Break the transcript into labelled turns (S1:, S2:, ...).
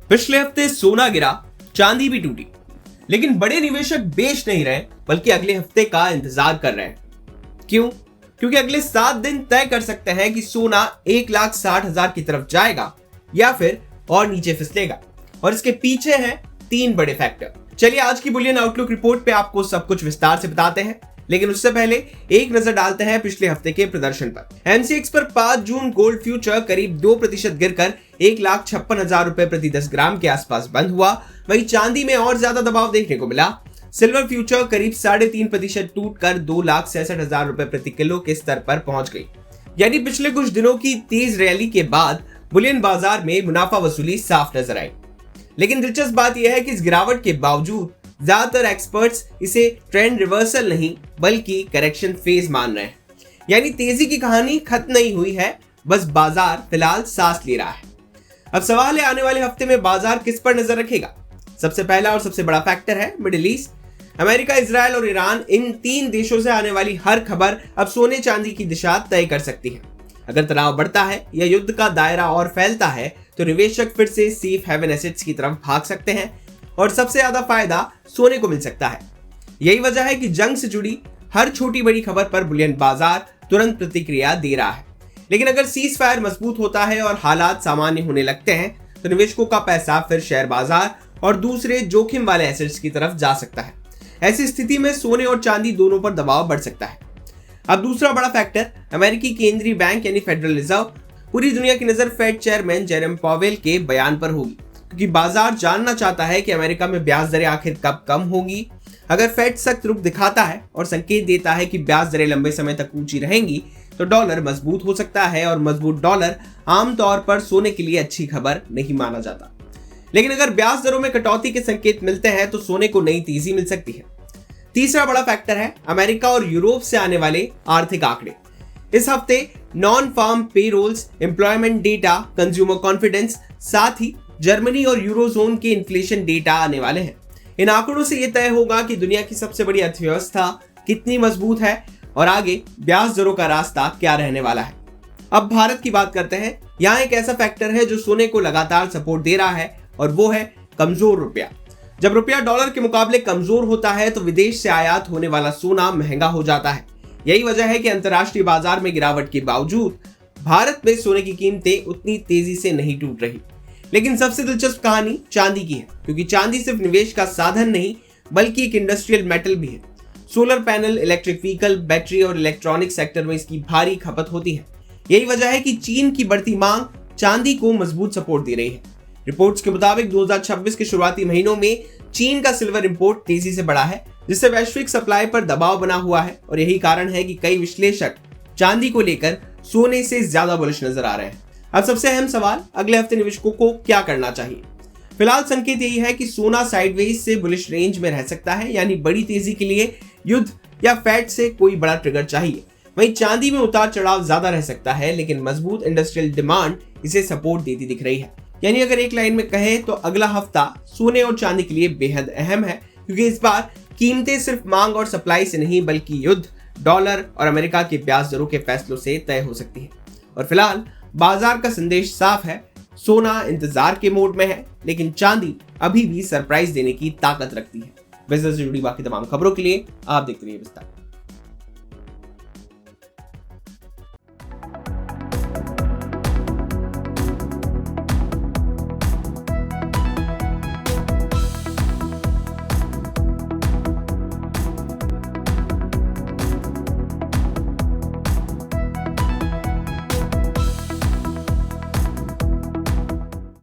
S1: पिछले हफ्ते सोना गिरा, चांदी भी टूटी, लेकिन बड़े निवेशक बेच नहीं रहे बल्कि अगले हफ्ते का इंतजार कर रहे हैं। क्यों? क्योंकि अगले 7 दिन तय कर सकते हैं कि सोना 1,60,000 की तरफ जाएगा या फिर और नीचे फिसलेगा, और इसके पीछे हैं 3 बड़े फैक्टर। चलिए आज की बुलियन आउटलुक रिपोर्ट पे आपको सब कुछ विस्तार से बताते हैं, लेकिन उससे पहले एक नजर डालते हैं पिछले हफ्ते के प्रदर्शन पर। एमसीएक्स पर 5 जून गोल्ड फ्यूचर करीब 2% गिरकर 1,56,000 रुपए प्रति 10 ग्राम के आसपास बंद हुआ। वहीं चांदी में और ज्यादा दबाव देखने को मिला। सिल्वर फ्यूचर करीब 3.5% टूटकर 2,66,000 रुपए प्रति किलो के स्तर पर पहुंच गई। यानी पिछले कुछ दिनों की तेज रैली के बाद बुलियन बाजार में मुनाफा वसूली साफ नजर आई। लेकिन दिलचस्प बात यह है कि इस गिरावट के बावजूद ज्यादातर एक्सपर्ट्स इसे ट्रेंड रिवर्सल नहीं बल्कि करेक्शन फेज मान रहे हैं। यानी तेजी की कहानी खत्म नहीं हुई है, बस बाजार फिलहाल सांस ले रहा है। अब सवाल है, आने वाले हफ्ते में बाजार किस पर नजर रखेगा? सबसे पहला और सबसे बड़ा फैक्टर है मिडिल ईस्ट। अमेरिका, इजराइल और ईरान, इन 3 देशों से आने वाली हर खबर अब सोने चांदी की दिशा तय कर सकती है। अगर तनाव बढ़ता है या युद्ध का दायरा और फैलता है तो निवेशक फिर से सेफ हेवन एसेट्स की तरफ भाग सकते हैं और सबसे ज्यादा फायदा सोने को मिल सकता है। यही वजह है कि जंग से जुड़ी हर छोटी बड़ी खबर पर बुलियन बाजार तुरंत प्रतिक्रिया दे रहा है। लेकिन अगर सीज फायर मजबूत होता है और हालात सामान्य होने लगते हैं तो निवेशकों का पैसा फिर शेयर बाजार और दूसरे जोखिम वाले एसेट्स की तरफ जा सकता है। ऐसी स्थिति में सोने और चांदी दोनों पर दबाव बढ़ सकता है। अब दूसरा बड़ा फैक्टर अमेरिकी केंद्रीय बैंक यानी फेडरल रिजर्व। पूरी दुनिया की नजर फेड चेयरमैन जेरम पॉवेल के बयान पर होगी, क्योंकि बाजार जानना चाहता है कि अमेरिका में ब्याज दरें आखिर कब कम होगी। अगर फेड सख्त रुख दिखाता है और संकेत देता है कि ब्याज दरें लंबे समय तक ऊंची रहेंगी तो डॉलर मजबूत हो सकता है, और मजबूत डॉलर आमतौर पर सोने के लिए अच्छी खबर नहीं माना जाता। लेकिन अगर ब्याज दरों में कटौती के संकेत मिलते हैं तो सोने को नई तेजी मिल सकती है। तीसरा बड़ा फैक्टर है अमेरिका और यूरोप से आने वाले आर्थिक आंकड़े। इस हफ्ते non farm payrolls, employment data, consumer confidence, साथ ही जर्मनी और यूरोजोन के इन्फ्लेशन डेटा आने वाले हैं। इन आंकड़ों से यह तय होगा कि दुनिया की सबसे बड़ी अर्थव्यवस्था कितनी मजबूत है और आगे ब्याज दरों का रास्ता क्या रहने वाला है। अब भारत की बात करते हैं। यहाँ एक ऐसा फैक्टर है जो सोने को लगातार सपोर्ट दे रहा है, और वो है कमजोर रुपया। जब रुपया डॉलर के मुकाबले कमजोर होता है तो विदेश से आयात होने वाला सोना महंगा हो जाता है। यही वजह है कि अंतर्राष्ट्रीय बाजार में गिरावट के बावजूद भारत में सोने की कीमतें उतनी तेजी से नहीं टूट रही। लेकिन सबसे दिलचस्प कहानी चांदी की है, क्योंकि चांदी सिर्फ निवेश का साधन नहीं बल्कि एक इंडस्ट्रियल मेटल भी है। Solar panel, electric vehicle, battery और इलेक्ट्रॉनिक सेक्टर में इसकी भारी खपत होती है। यही वजह है कि चीन की बढ़ती मांग चांदी को मजबूत सपोर्ट दे रही है। रिपोर्ट्स के मुताबिक 2026 के शुरुआती महीनों में चीन का सिल्वर इंपोर्ट तेजी से बढ़ा है, जिससे वैश्विक सप्लाई पर दबाव बना हुआ है, और यही कारण है कि कई विश्लेषक चांदी को लेकर सोने से ज्यादा बुलिश नजर आ रहे हैं। अब सबसे अहम सवाल, अगले हफ्ते निवेशकों को क्या करना चाहिए? फिलहाल संकेत यही है कि सोना साइडवेज से बुलिश रेंज में रह सकता है, यानी बड़ी तेजी के लिए युद्ध या फेड से कोई बड़ा ट्रिगर चाहिए। वहीं चांदी में उतार चढ़ाव ज्यादा रह सकता है, लेकिन मजबूत इंडस्ट्रियल डिमांड इसे सपोर्ट देती दिख रही है। यानी अगर एक लाइन में कहें तो अगला हफ्ता सोने और चांदी के लिए बेहद अहम है, क्योंकि इस बार कीमतें सिर्फ मांग और सप्लाई से नहीं बल्कि युद्ध, डॉलर और अमेरिका के ब्याज दरों के फैसलों से तय हो सकती है। और फिलहाल बाजार का संदेश साफ है, सोना इंतजार के मोड में है, लेकिन चांदी अभी भी सरप्राइज देने की ताकत रखती है। बिजनेस से जुड़ी बाकी तमाम खबरों के लिए आप देखते रहिए विस्तार।